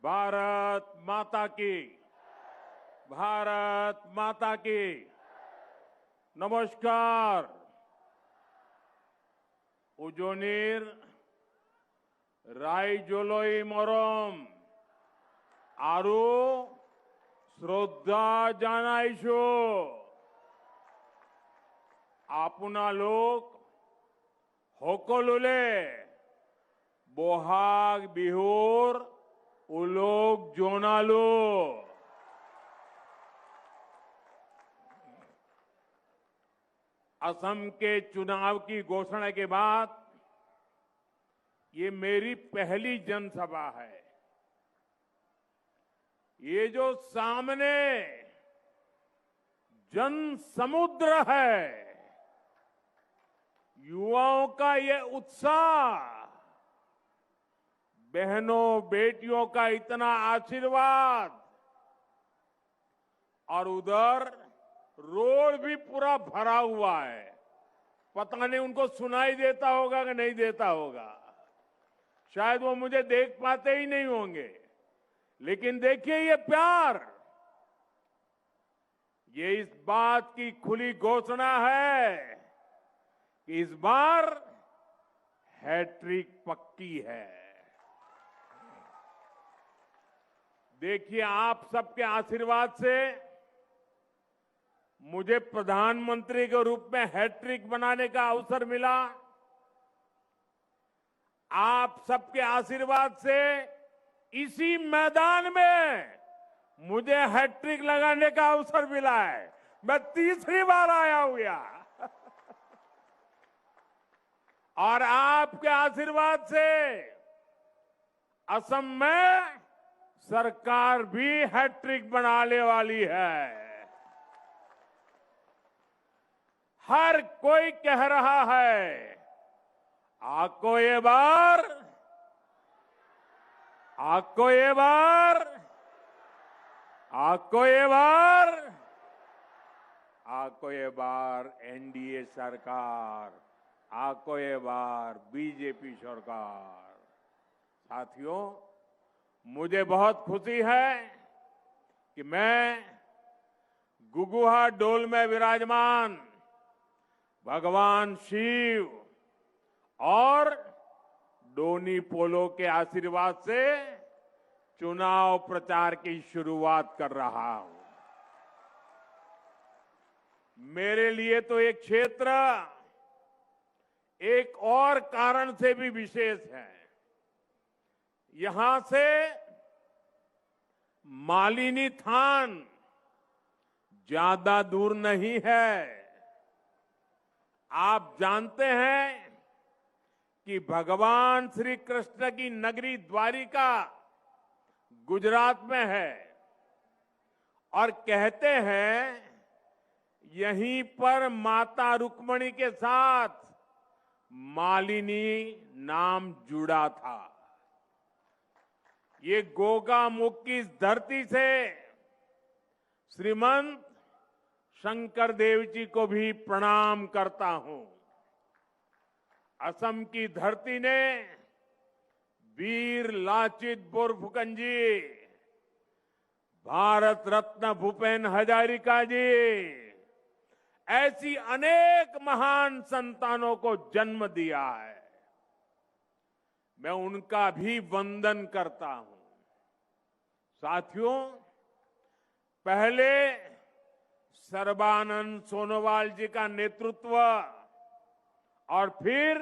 भारत माता की। भारत माता की। नमस्कार। उजोनीर रायजोलोई मोरम आरु श्रद्धा जानाइशो। आपुना लोक होकोलुले बोहाग बिहुर उलोक जोनालो। असम के चुनाव की घोषणा के बाद ये मेरी पहली जनसभा है। ये जो सामने जन समुद्र है, युवाओं का ये उत्साह, बहनों बेटियों का इतना आशीर्वाद, और उधर रोड भी पूरा भरा हुआ है। पता नहीं उनको सुनाई देता होगा कि नहीं देता होगा, शायद वो मुझे देख पाते ही नहीं होंगे। लेकिन देखिए ये प्यार, ये इस बात की खुली घोषणा है कि इस बार हैट्रिक पक्की है। देखिए आप सबके आशीर्वाद से मुझे प्रधानमंत्री के रूप में हैट्रिक बनाने का अवसर मिला। आप सबके आशीर्वाद से इसी मैदान में मुझे हैट्रिक लगाने का अवसर मिला है। मैं तीसरी बार आया हुआ और आपके आशीर्वाद से असम में सरकार भी हैट्रिक बनाने वाली है। हर कोई कह रहा है आपको ये बार, आपको ये बार, आपको ये बार, आपको ये बार एनडीए सरकार, आपको ये बार बीजेपी सरकार। साथियों, मुझे बहुत खुशी है कि मैं गुगुहा डोल में विराजमान भगवान शिव और डोनी पोलो के आशीर्वाद से चुनाव प्रचार की शुरुआत कर रहा हूं। मेरे लिए तो एक क्षेत्र एक और कारण से भी विशेष है। यहां से मालिनी थान ज्यादा दूर नहीं है। आप जानते हैं कि भगवान श्री कृष्ण की नगरी द्वारिका गुजरात में है और कहते हैं यहीं पर माता रुक्मणी के साथ मालिनी नाम जुड़ा था। ये गोगा मुख की इस धरती से श्रीमंत शंकर देव जी को भी प्रणाम करता हूं। असम की धरती ने वीर लाचित बोरफुकन जी, भारत रत्न भूपेन हजारिका जी, ऐसी अनेक महान संतानों को जन्म दिया है। मैं उनका भी वंदन करता हूं। साथियों, पहले सर्बानंद सोनोवाल जी का नेतृत्व और फिर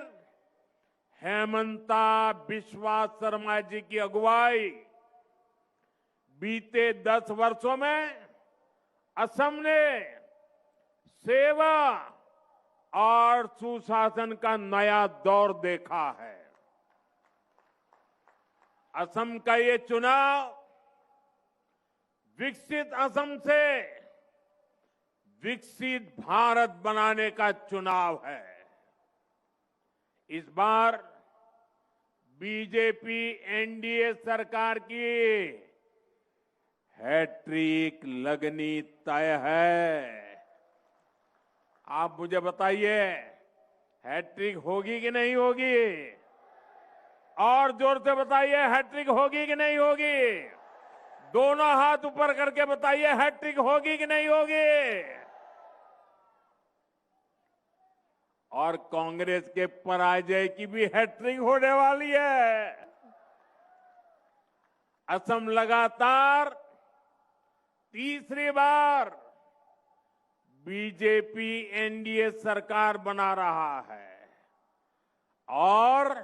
हेमंता बिस्वा शर्मा जी की अगुवाई, बीते 10 वर्षों में असम ने सेवा और सुशासन का नया दौर देखा है। असम का ये चुनाव विकसित असम से विकसित भारत बनाने का चुनाव है। इस बार बीजेपी एनडीए सरकार की हैट्रिक लगनी तय है। आप मुझे बताइए, हैट्रिक होगी कि नहीं होगी? और जोर से बताइए, हैट्रिक होगी कि नहीं होगी? दोनों हाथ ऊपर करके बताइए, हैट्रिक होगी कि नहीं होगी? और कांग्रेस के पराजय की भी हैट्रिक होने वाली है। असम लगातार तीसरी बार बीजेपी एनडीए सरकार बना रहा है और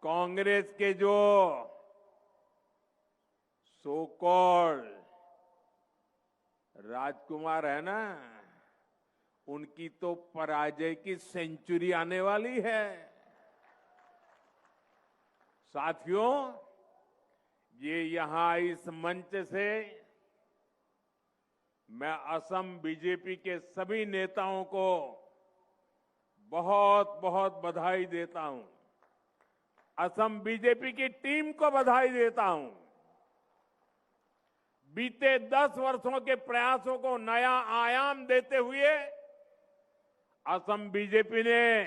कांग्रेस के जो सो कॉल्ड राजकुमार है ना, उनकी तो पराजय की सेंचुरी आने वाली है। साथियों, ये यहां इस मंच से मैं असम बीजेपी के सभी नेताओं को बहुत बहुत बधाई देता हूं। असम बीजेपी की टीम को बधाई देता हूं। बीते 10 वर्षों के प्रयासों को नया आयाम देते हुए असम बीजेपी ने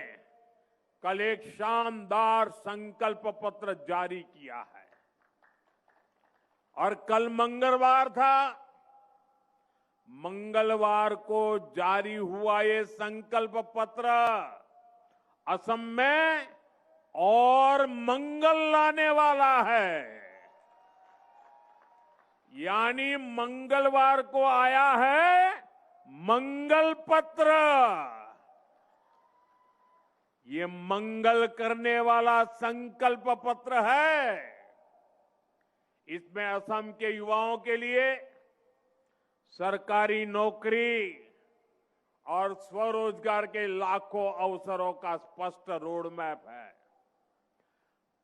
कल एक शानदार संकल्प पत्र जारी किया है और कल मंगलवार था। मंगलवार को जारी हुआ ये संकल्प पत्र असम में और मंगल लाने वाला है। यानी मंगलवार को आया है मंगल पत्र। ये मंगल करने वाला संकल्प पत्र है। इसमें असम के युवाओं के लिए सरकारी नौकरी और स्वरोजगार के लाखों अवसरों का स्पष्ट रोड मैप है।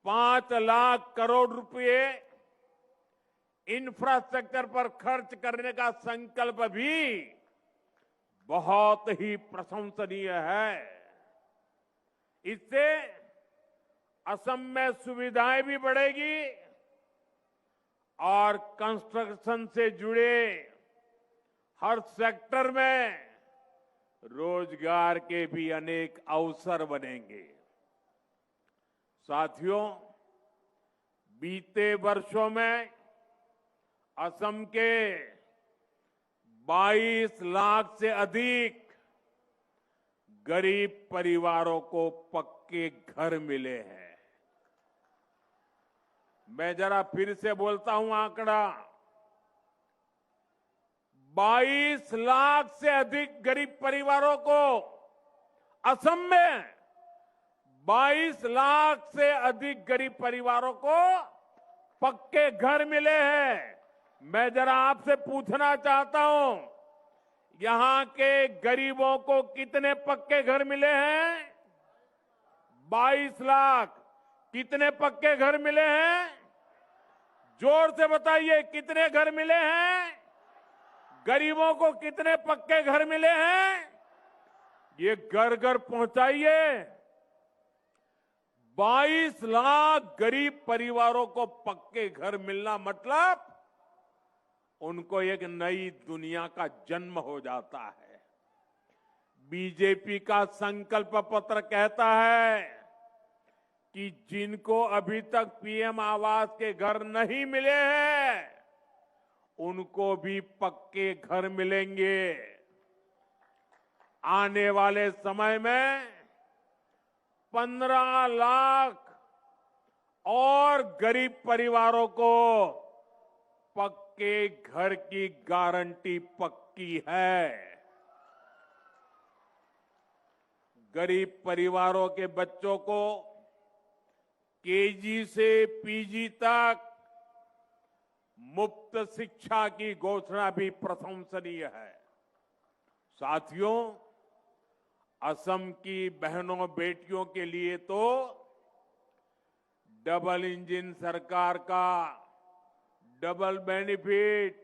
5 लाख करोड़ रुपए इंफ्रास्ट्रक्चर पर खर्च करने का संकल्प भी बहुत ही प्रशंसनीय है। इससे असम में सुविधाएं भी बढ़ेगी और कंस्ट्रक्शन से जुड़े हर सेक्टर में रोजगार के भी अनेक अवसर बनेंगे। साथियों, बीते वर्षों में असम के 22 लाख से अधिक गरीब परिवारों को पक्के घर मिले हैं। मैं जरा फिर से बोलता हूं आंकड़ा, 22 लाख से अधिक गरीब परिवारों को असम में 22 लाख से अधिक गरीब परिवारों को पक्के घर मिले हैं। मैं जरा आपसे पूछना चाहता हूं, यहां के गरीबों को कितने पक्के घर मिले हैं? 22 लाख। कितने पक्के घर मिले हैं? जोर से बताइए, कितने घर मिले हैं? गरीबों को कितने पक्के घर मिले हैं? ये घर घर पहुंचाइए। 22 लाख गरीब परिवारों को पक्के घर मिलना मतलब उनको एक नई दुनिया का जन्म हो जाता है। बीजेपी का संकल्प पत्र कहता है कि जिनको अभी तक पीएम आवास के घर नहीं मिले हैं, उनको भी पक्के घर मिलेंगे। आने वाले समय में 15 लाख और गरीब परिवारों को पक्के घर की गारंटी पक्की है। गरीब परिवारों के बच्चों को केजी से पीजी तक मुफ्त शिक्षा की घोषणा भी प्रशंसनीय है। साथियों, असम की बहनों बेटियों के लिए तो डबल इंजन सरकार का डबल बेनिफिट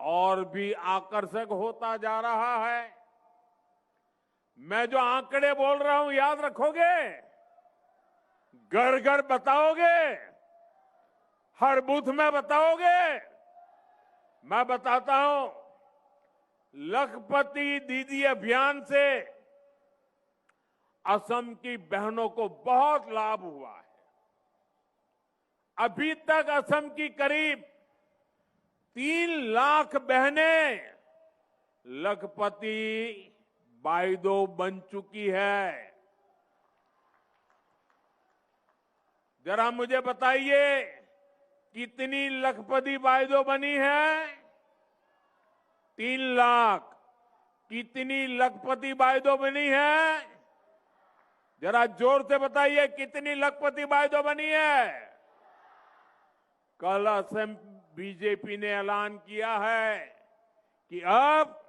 और भी आकर्षक होता जा रहा है। मैं जो आंकड़े बोल रहा हूं याद रखोगे? घर घर बताओगे? हर बूथ में बताओगे? मैं बताता हूं, लखपति दीदी अभियान से असम की बहनों को बहुत लाभ हुआ है। अभी तक असम की करीब 3 लाख बहनें लखपति बाइदो बन चुकी है। जरा मुझे बताइए कितनी लखपति बाइदो बनी है? 3 लाख। कितनी लखपति बाइदो बनी है? जरा जोर से बताइए कितनी लखपति बाइदो बनी है? कल असम बीजेपी ने ऐलान किया है कि अब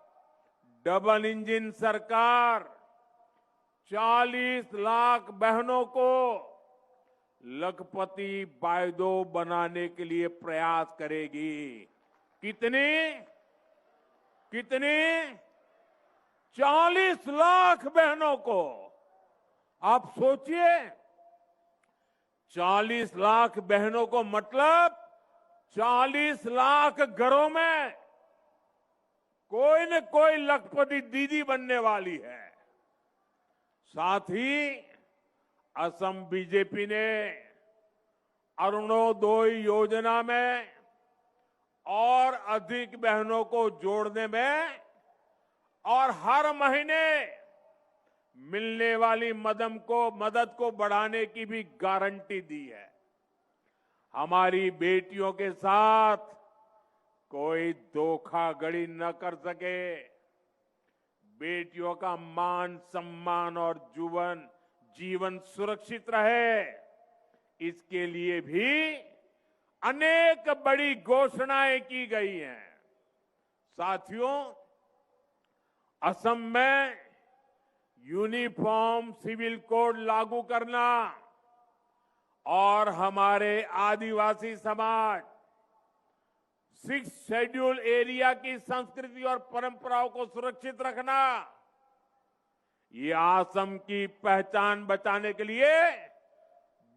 डबल इंजन सरकार 40 लाख बहनों को लखपति बाइदो बनाने के लिए प्रयास करेगी। कितनी? कितनी? 40 लाख बहनों को। आप सोचिए, 40 लाख बहनों को मतलब 40 लाख घरों में कोई न कोई लखपति दीदी बनने वाली है। साथ ही असम बीजेपी ने अरुणोदय योजना में और अधिक बहनों को जोड़ने में और हर महीने मिलने वाली मदद को बढ़ाने की भी गारंटी दी है। हमारी बेटियों के साथ कोई धोखाधड़ी न कर सके, बेटियों का मान सम्मान और जीवन सुरक्षित रहे, इसके लिए भी अनेक बड़ी घोषणाएं की गई हैं। साथियों, असम में यूनिफॉर्म सिविल कोड लागू करना और हमारे आदिवासी समाज 6 शेड्यूल एरिया की संस्कृति और परंपराओं को सुरक्षित रखना, ये असम की पहचान बचाने के लिए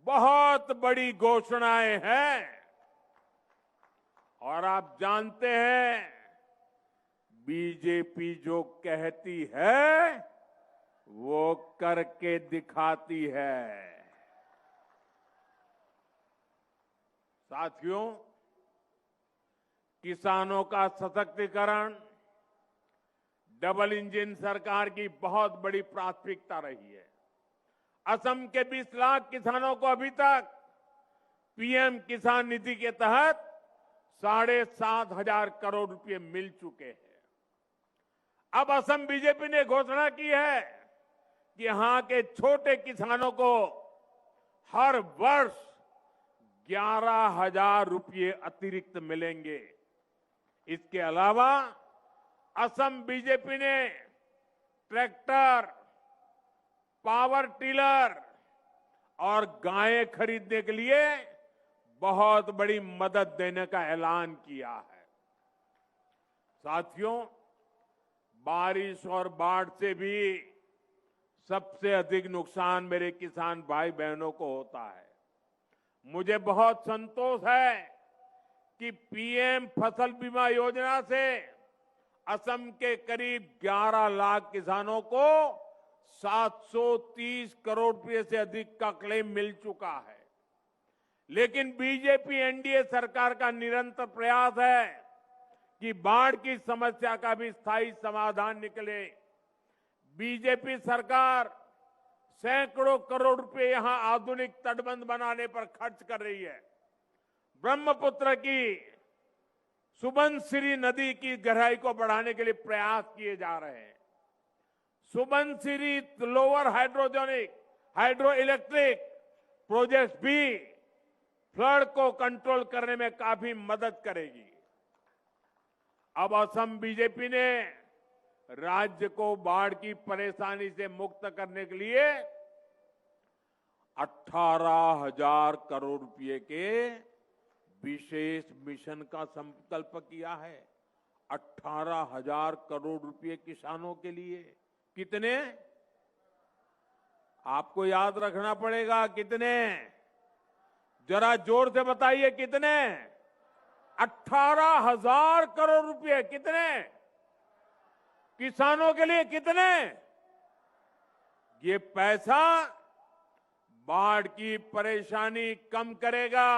बहुत बड़ी घोषणाएं हैं। और आप जानते हैं, बीजेपी जो कहती है वो करके दिखाती है। साथियों, किसानों का सशक्तिकरण डबल इंजन सरकार की बहुत बड़ी प्राथमिकता रही है। असम के 20 लाख किसानों को अभी तक पीएम किसान निधि के तहत 7,500 करोड़ रुपए मिल चुके हैं। अब असम बीजेपी ने घोषणा की है कि यहां के छोटे किसानों को हर वर्ष 11,000 रुपए अतिरिक्त मिलेंगे। इसके अलावा असम बीजेपी ने ट्रैक्टर, पावर टिलर और गायें खरीदने के लिए बहुत बड़ी मदद देने का ऐलान किया है। साथियों, बारिश और बाढ़ से भी सबसे अधिक नुकसान मेरे किसान भाई बहनों को होता है। मुझे बहुत संतोष है कि पीएम फसल बीमा योजना से असम के करीब 11 लाख किसानों को 730 करोड़ रुपए से अधिक का क्लेम मिल चुका है। लेकिन बीजेपी एनडीए सरकार का निरंतर प्रयास है कि बाढ़ की समस्या का भी स्थायी समाधान निकले। बीजेपी सरकार सैकड़ों करोड़ रुपए यहां आधुनिक तटबंध बनाने पर खर्च कर रही है। ब्रह्मपुत्र की सुबनसिरी नदी की गहराई को बढ़ाने के लिए प्रयास किए जा रहे हैं। Subansiri lower hydro electric project भी फ्लड को कंट्रोल करने में काफी मदद करेगी। अब असम बीजेपी ने राज्य को बाढ़ की परेशानी से मुक्त करने के लिए 18,000 करोड़ रुपए के विशेष मिशन का संकल्प किया है। 18,000 करोड़ रुपए किसानों के लिए। कितने? आपको याद रखना पड़ेगा कितने। जरा जोर से बताइए कितने। 18,000 करोड़ रुपए। कितने? किसानों के लिए कितने? ये पैसा बाढ़ की परेशानी कम करेगा,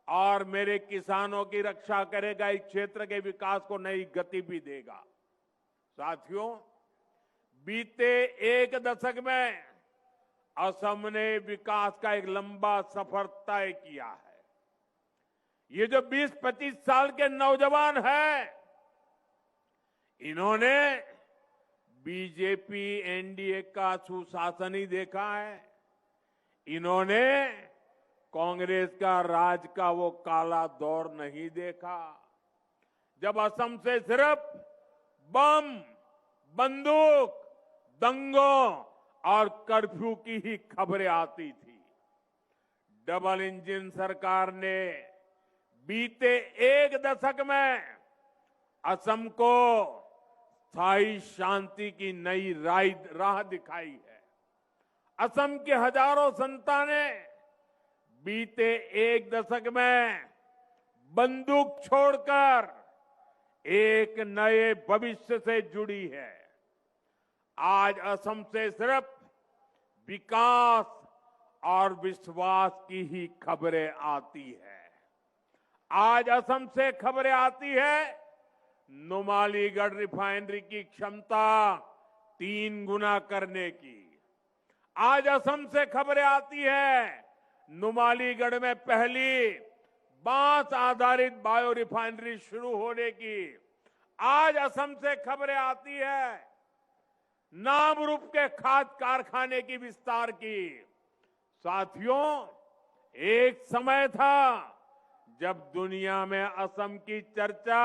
और मेरे किसानों की रक्षा करेगा, इस क्षेत्र के विकास को नई गति भी देगा। साथियों, बीते एक दशक में असम ने विकास का एक लंबा सफर तय किया है। ये जो 20-25 साल के नौजवान हैं, इन्होंने बीजेपी एनडीए का सुशासन ही देखा है। इन्होंने कांग्रेस का राज का वो काला दौर नहीं देखा, जब असम से सिर्फ बम, बंदूक, दंगों और कर्फ्यू की ही खबरें आती थी। डबल इंजन सरकार ने बीते एक दशक में असम को स्थायी शांति की नई राह दिखाई है। असम के हजारों संतानें बीते एक दशक में बंदूक छोड़कर एक नए भविष्य से जुड़ी है। आज असम से सिर्फ विकास और विश्वास की ही खबरें आती है। आज असम से खबरें आती है नुमालीगढ़ रिफाइनरी की क्षमता 3 गुना करने की। आज असम से खबरें आती है नुमालीगढ़ में पहली बांस आधारित बायो रिफाइनरी शुरू होने की। आज असम से खबरें आती है नामरूप के खाद कारखाने की विस्तार की। साथियों, एक समय था जब दुनिया में असम की चर्चा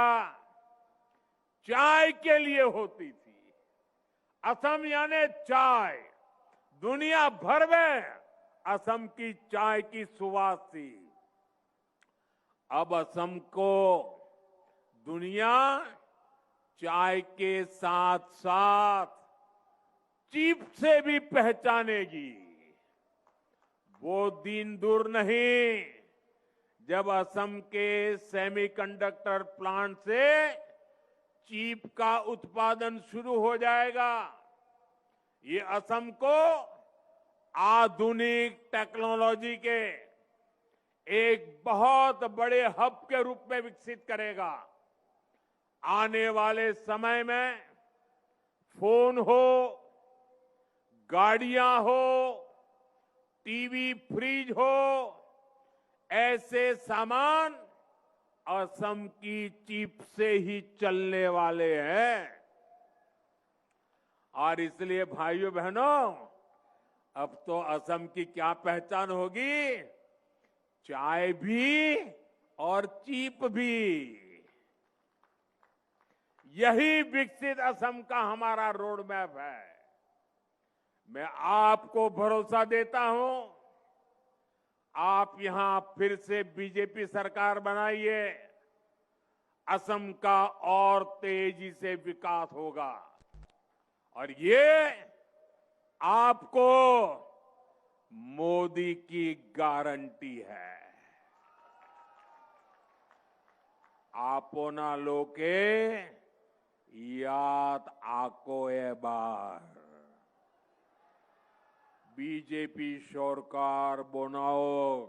चाय के लिए होती थी। असम यानी चाय, दुनिया भर में असम की चाय की सुवास थी। अब असम को दुनिया चाय के साथ साथ चीप से भी पहचानेगी। वो दिन दूर नहीं जब असम के सेमीकंडक्टर प्लांट से चीप का उत्पादन शुरू हो जाएगा। ये असम को आधुनिक टेक्नोलॉजी के एक बहुत बड़े हब के रूप में विकसित करेगा। आने वाले समय में फोन हो, गाड़ियां हो, टीवी, फ्रिज हो, ऐसे सामान असम की चिप से ही चलने वाले हैं। और इसलिए भाइयों बहनों, अब तो असम की क्या पहचान होगी? चाय भी और चिप भी। यही विकसित असम का हमारा रोड मैप है। मैं आपको भरोसा देता हूं, आप यहां फिर से बीजेपी सरकार बनाइए, असम का और तेजी से विकास होगा। और ये आपको मोदी की गारंटी है। आपना लोके याद आको ए बार बीजेपी सरकार बनाओ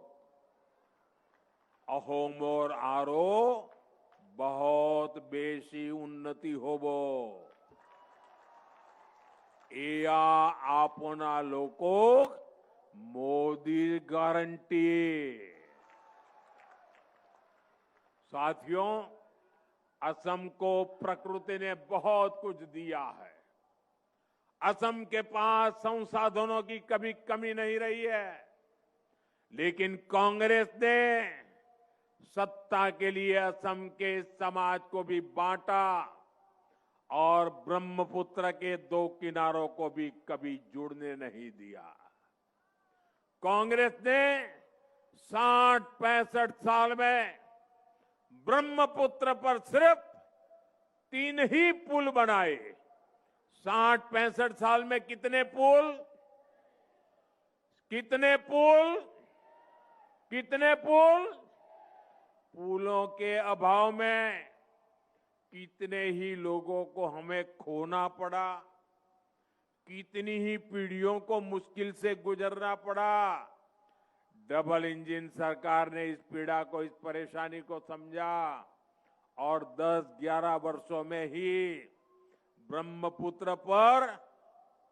अहोमोर आरो बहुत बेसी उन्नति होबो। एया आपना लोको मोदी गारंटी। साथियों, असम को प्रकृति ने बहुत कुछ दिया है। असम के पास संसाधनों की कभी कमी नहीं रही है, लेकिन कांग्रेस ने सत्ता के लिए असम के समाज को भी बांटा और ब्रह्मपुत्र के 2 किनारों को भी कभी जुड़ने नहीं दिया। कांग्रेस ने 60-65 साल में ब्रह्मपुत्र पर सिर्फ 3 ही पुल बनाए। 60-65 साल में कितने पुल? कितने पुल? कितने पुल? पुलों के अभाव में कितने ही लोगों को हमें खोना पड़ा, कितनी ही पीढ़ियों को मुश्किल से गुजरना पड़ा। डबल इंजन सरकार ने इस पीड़ा को, इस परेशानी को समझा और 10-11 वर्षों में ही ब्रह्मपुत्र पर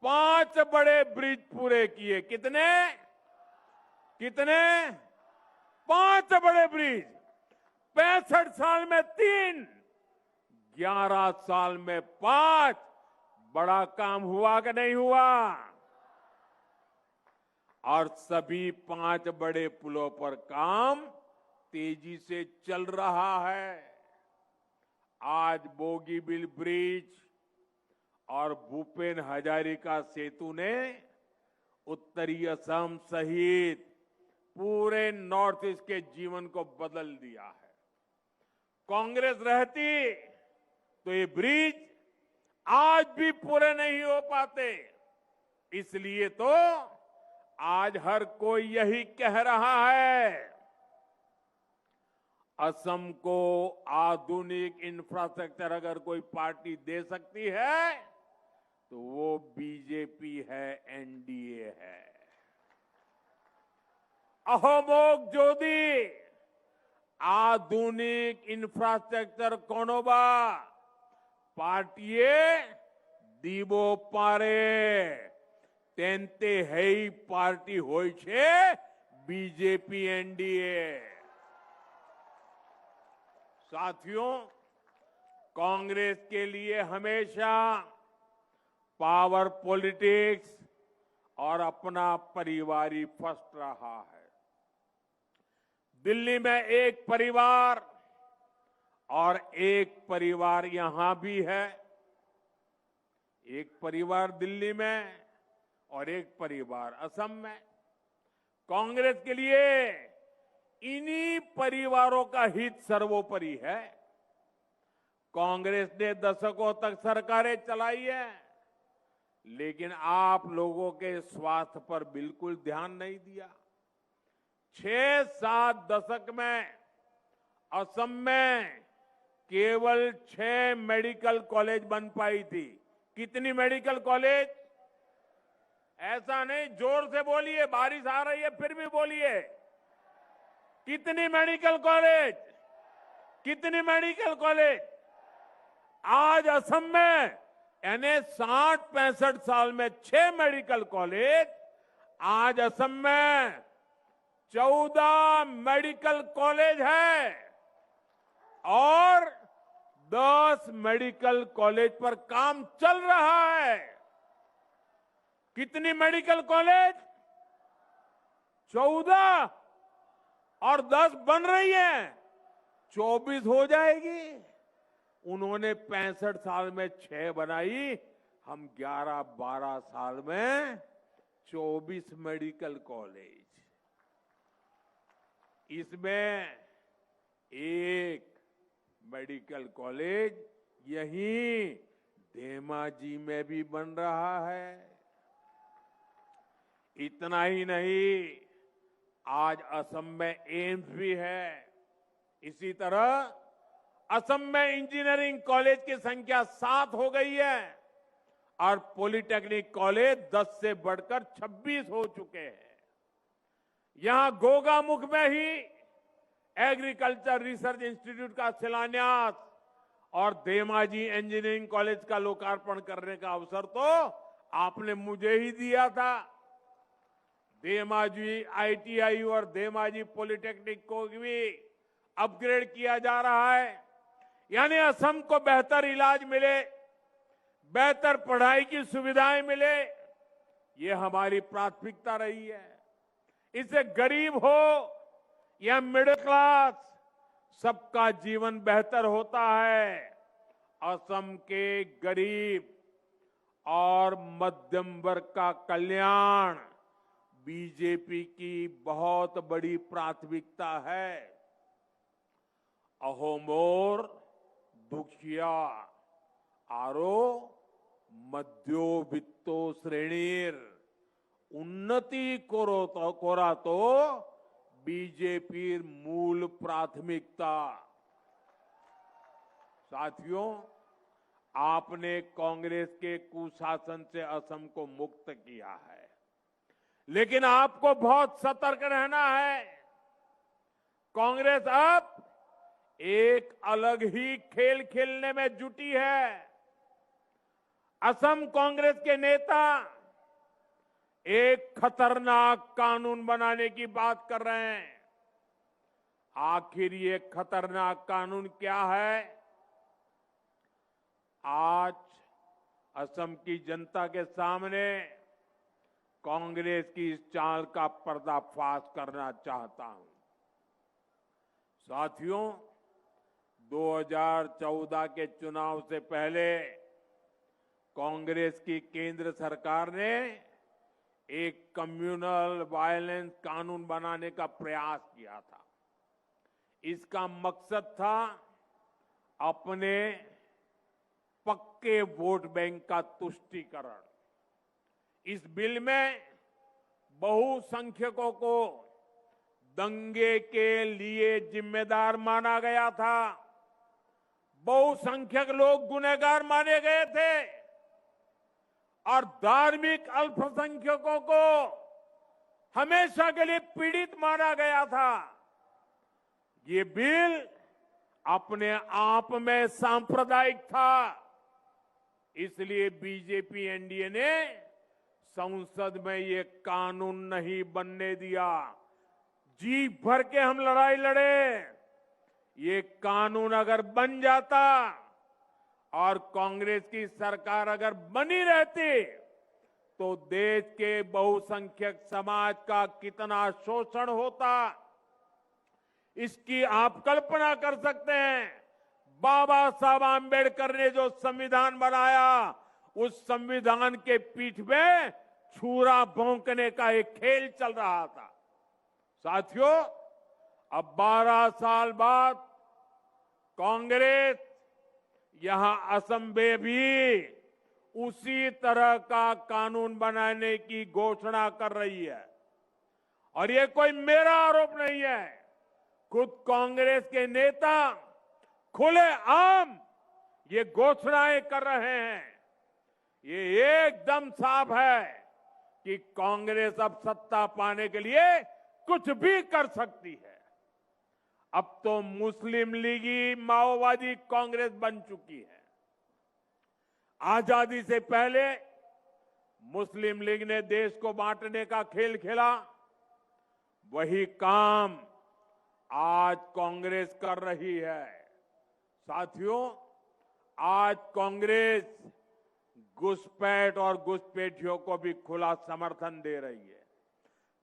5 बड़े ब्रिज पूरे किए। कितने कितने 5 बड़े ब्रिज, 65 साल में 3, 11 साल में 5। बड़ा काम हुआ कि नहीं हुआ? और सभी 5 बड़े पुलों पर काम तेजी से चल रहा है। आज बोगीबिल ब्रिज और भूपेन हजारिका सेतु ने उत्तरी असम सहित पूरे नॉर्थ ईस्ट के जीवन को बदल दिया है। कांग्रेस रहती तो ये ब्रिज आज भी पूरे नहीं हो पाते। इसलिए तो आज हर कोई यही कह रहा है, असम को आधुनिक इंफ्रास्ट्रक्चर अगर कोई पार्टी दे सकती है तो वो बीजेपी है, एनडीए है। अहोमोग जोदी आधुनिक इंफ्रास्ट्रक्चर कोनोबा पार्टीए दीबो पारे तेंते हेई पार्टी होय छे बीजेपी एनडीए। साथियों, कांग्रेस के लिए हमेशा पावर पॉलिटिक्स और अपना परिवारी फर्स्ट रहा है। दिल्ली में एक परिवार और एक परिवार यहां भी है। एक परिवार दिल्ली में और एक परिवार असम में। कांग्रेस के लिए इन्हीं परिवारों का हित सर्वोपरि है। कांग्रेस ने दशकों तक सरकारें चलाई है, लेकिन आप लोगों के स्वास्थ्य पर बिल्कुल ध्यान नहीं दिया। 6-7 दशक में असम में केवल 6 मेडिकल कॉलेज बन पाई थी। कितनी मेडिकल कॉलेज? ऐसा नहीं, जोर से बोलिए, बारिश आ रही है फिर भी बोलिए। कितनी मेडिकल कॉलेज? कितनी मेडिकल कॉलेज? आज असम में यानी 60-65 साल में 6 मेडिकल कॉलेज। आज असम में 14 मेडिकल कॉलेज है और 10 मेडिकल कॉलेज पर काम चल रहा है। कितनी मेडिकल कॉलेज? 14 और 10 बन रही है, 24 हो जाएगी। उन्होंने 65 साल में 6 बनाई, हम 11-12 साल में 24 मेडिकल कॉलेज। इसमें एक मेडिकल कॉलेज यहीं धेमाजी में भी बन रहा है। इतना ही नहीं, आज असम में एम्स भी है। इसी तरह असम में इंजीनियरिंग कॉलेज की संख्या 7 हो गई है और पॉलिटेक्निक कॉलेज 10 से बढ़कर 26 हो चुके हैं। यहां गोगामुख में ही एग्रीकल्चर रिसर्च इंस्टीट्यूट का शिलान्यास और धेमाजी इंजीनियरिंग कॉलेज का लोकार्पण करने का अवसर तो आपने मुझे ही दिया था। धेमाजी आईटीआई और धेमाजी पॉलिटेक्निक को भी अपग्रेड किया जा रहा है। यानी असम को बेहतर इलाज मिले, बेहतर पढ़ाई की सुविधाएं मिले, ये हमारी प्राथमिकता रही है। इससे गरीब हो या मिडिल क्लास, सबका जीवन बेहतर होता है। असम के गरीब और मध्यम वर्ग का कल्याण बीजेपी की बहुत बड़ी प्राथमिकता है। अहोमोर दुखिया आरो मध्योवित्तो श्रेणीर उन्नति कोरा तो बीजेपी मूल प्राथमिकता। साथियों, आपने कांग्रेस के कुशासन से असम को मुक्त किया है, लेकिन आपको बहुत सतर्क रहना है। कांग्रेस अब एक अलग ही खेल खेलने में जुटी है। असम कांग्रेस के नेता एक खतरनाक कानून बनाने की बात कर रहे हैं। आखिर ये खतरनाक कानून क्या है? आज असम की जनता के सामने कांग्रेस की इस चाल का पर्दाफाश करना चाहता हूं। साथियों, 2014 के चुनाव से पहले कांग्रेस की केंद्र सरकार ने एक कम्युनल वायलेंस कानून बनाने का प्रयास किया था। इसका मकसद था अपने पक्के वोट बैंक का तुष्टीकरण। इस बिल में बहुसंख्यकों को दंगे के लिए जिम्मेदार माना गया था। बहुसंख्यक लोग गुनहगार माने गए थे और धार्मिक अल्पसंख्यकों को हमेशा के लिए पीड़ित माना गया था। ये बिल अपने आप में सांप्रदायिक था। इसलिए बीजेपी एनडीए ने संसद में ये कानून नहीं बनने दिया। जी भर के हम लड़ाई लड़े। ये कानून अगर बन जाता और कांग्रेस की सरकार अगर बनी रहती तो देश के बहुसंख्यक समाज का कितना शोषण होता, इसकी आप कल्पना कर सकते हैं। बाबा साहब आंबेडकर ने जो संविधान बनाया, उस संविधान के पीठ में छुरा भोंकने का एक खेल चल रहा था। साथियों, अब 12 साल बाद कांग्रेस यहां असम में भी उसी तरह का कानून बनाने की घोषणा कर रही है। और ये कोई मेरा आरोप नहीं है, खुद कांग्रेस के नेता खुलेआम ये घोषणाएं कर रहे हैं। ये एकदम साफ है कि कांग्रेस अब सत्ता पाने के लिए कुछ भी कर सकती है। अब तो मुस्लिम लीगी माओवादी कांग्रेस बन चुकी है। आजादी से पहले मुस्लिम लीग ने देश को बांटने का खेल खेला। वही काम आज कांग्रेस कर रही है। साथियों, आज कांग्रेस घुसपैठ और घुसपैठियों को भी खुला समर्थन दे रही है।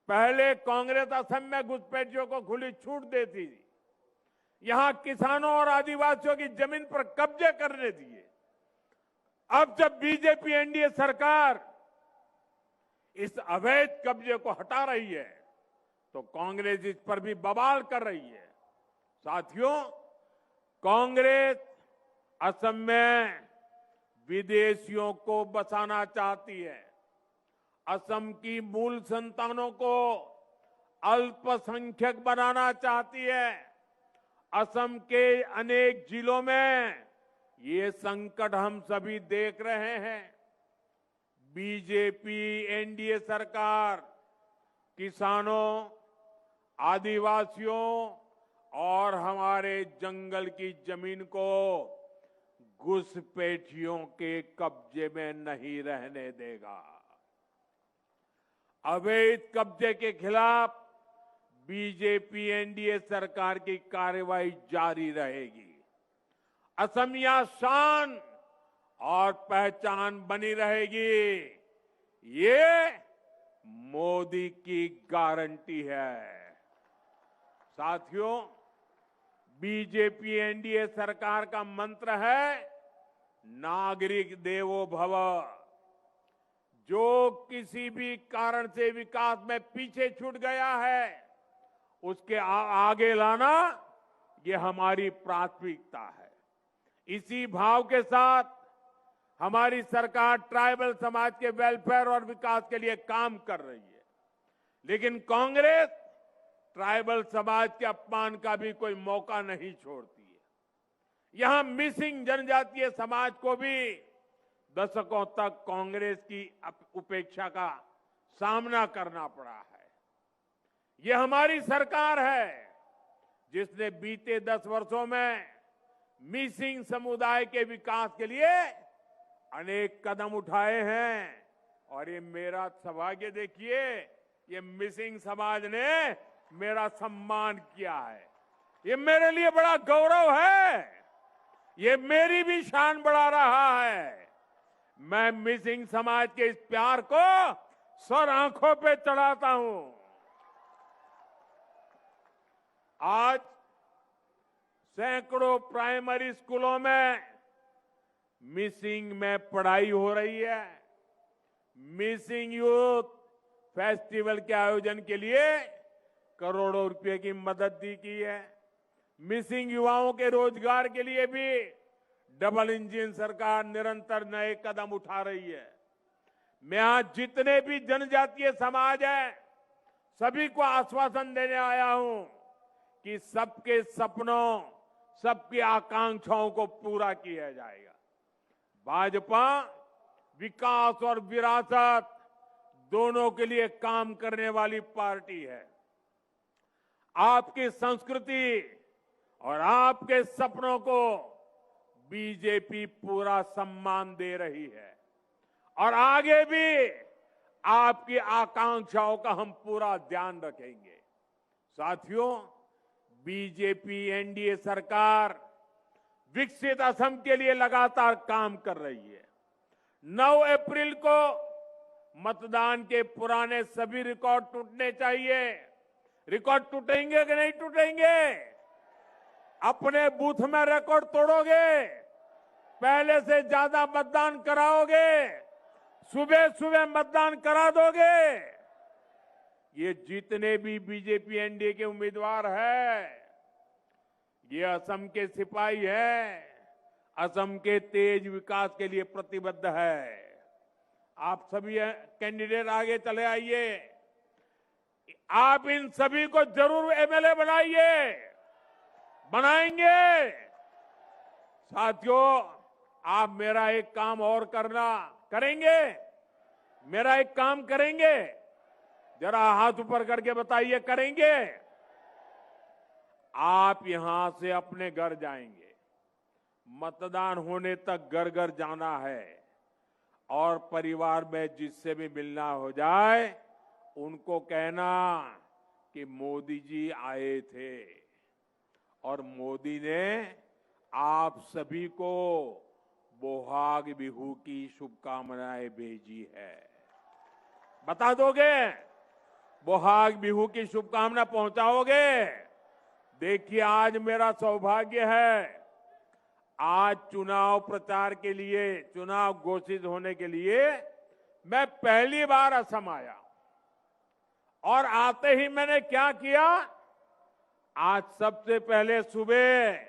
पहले कांग्रेस असम में घुसपैठियों को खुली छूट देती थी, यहां किसानों और आदिवासियों की जमीन पर कब्जे करने दिए। अब जब बीजेपी एनडीए सरकार इस अवैध कब्जे को हटा रही है तो कांग्रेस इस पर भी बवाल कर रही है। साथियों, कांग्रेस असम में विदेशियों को बसाना चाहती है। असम की मूल संतानों को अल्पसंख्यक बनाना चाहती है। असम के अनेक जिलों में ये संकट हम सभी देख रहे हैं। बीजेपी एनडीए सरकार किसानों, आदिवासियों और हमारे जंगल की जमीन को घुसपैठियों के कब्जे में नहीं रहने देगा। अवैध कब्जे के खिलाफ बीजेपी एनडीए सरकार की कार्रवाई जारी रहेगी। असमिया शान और पहचान बनी रहेगी। ये मोदी की गारंटी है। साथियों, बीजेपी एनडीए सरकार का मंत्र है नागरिक देवो भव। जो किसी भी कारण से विकास में पीछे छूट गया है, उसके आगे लाना ये हमारी प्राथमिकता है। इसी भाव के साथ हमारी सरकार ट्राइबल समाज के वेलफेयर और विकास के लिए काम कर रही है। लेकिन कांग्रेस ट्राइबल समाज के अपमान का भी कोई मौका नहीं छोड़ती है। यहां मिसिंग जनजातीय समाज को भी दशकों तक कांग्रेस की उपेक्षा का सामना करना पड़ा है। ये हमारी सरकार है जिसने बीते 10 वर्षों में मिसिंग समुदाय के विकास के लिए अनेक कदम उठाए हैं। और ये मेरा सौभाग्य देखिए, ये मिसिंग समाज ने मेरा सम्मान किया है। ये मेरे लिए बड़ा गौरव है। ये मेरी भी शान बढ़ा रहा है। मैं मिसिंग समाज के इस प्यार को सर आंखों पे चढ़ाता हूं। आज सैकड़ों प्राइमरी स्कूलों में मिसिंग में पढ़ाई हो रही है। मिसिंग यूथ फेस्टिवल के आयोजन के लिए करोड़ों रुपए की मदद दी की है। मिसिंग युवाओं के रोजगार के लिए भी डबल इंजन सरकार निरंतर नए कदम उठा रही है। मैं आज जितने भी जनजातीय समाज है सभी को आश्वासन देने आया हूं कि सबके सपनों, सबकी आकांक्षाओं को पूरा किया जाएगा। भाजपा विकास और विरासत दोनों के लिए काम करने वाली पार्टी है। आपकी संस्कृति और आपके सपनों को बीजेपी पूरा सम्मान दे रही है और आगे भी आपकी आकांक्षाओं का हम पूरा ध्यान रखेंगे। साथियों, बीजेपी एनडीए सरकार विकसित असम के लिए लगातार काम कर रही है। 9 अप्रैल को मतदान के पुराने सभी रिकॉर्ड टूटने चाहिए। रिकॉर्ड टूटेंगे कि नहीं टूटेंगे? अपने बूथ में रिकॉर्ड तोड़ोगे? पहले से ज्यादा मतदान कराओगे? सुबह सुबह मतदान करा दोगे? ये जितने भी बीजेपी एनडीए के उम्मीदवार हैं, ये असम के सिपाही हैं, असम के तेज विकास के लिए प्रतिबद्ध है। आप सभी कैंडिडेट आगे चले आइए। आप इन सभी को जरूर एमएलए बनाइए, बनाएंगे। साथियों, आप मेरा एक काम और करेंगे? मेरा एक काम करेंगे? जरा हाथ ऊपर करके बताइए, करेंगे? आप यहां से अपने घर जाएंगे। मतदान होने तक घर घर जाना है और परिवार में जिससे भी मिलना हो जाए उनको कहना कि मोदी जी आए थे और मोदी ने आप सभी को बोहाग बिहू की शुभकामनाएं भेजी है। बता दोगे? बोहाग बिहू की शुभकामना पहुंचाओगे? देखिए, आज मेरा सौभाग्य है, आज चुनाव प्रचार के लिए, चुनाव घोषित होने के लिए मैं पहली बार असम आया और आते ही मैंने क्या किया? आज सबसे पहले सुबह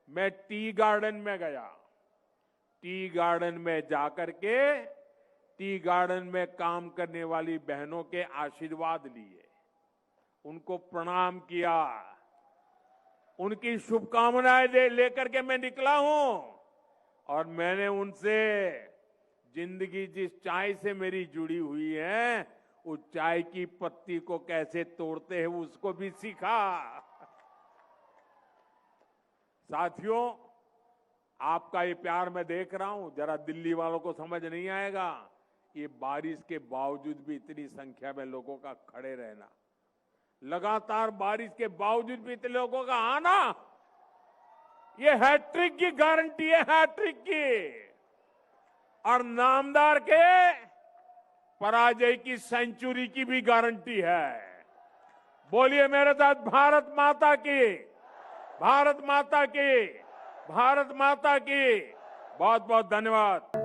मैं टी गार्डन में गया। टी गार्डन में जाकर के टी गार्डन में काम करने वाली बहनों के आशीर्वाद लिए, उनको प्रणाम किया, उनकी शुभकामनाएं लेकर के मैं निकला हूं और मैंने उनसे जिंदगी जिस चाय से मेरी जुड़ी हुई है उस चाय की पत्ती को कैसे तोड़ते हैं उसको भी सीखा। साथियों, आपका ये प्यार मैं देख रहा हूं, जरा दिल्ली वालों को समझ नहीं आएगा। ये बारिश के बावजूद भी इतनी संख्या में लोगों का खड़े रहना, लगातार बारिश के बावजूद भी इतने लोगों का आना, ये हैट्रिक की गारंटी है, हैट्रिक की। और नामदार के पराजय की सेंचुरी की भी गारंटी है। बोलिए मेरे साथ, भारत माता की, भारत माता की, भारत माता की। बहुत बहुत धन्यवाद।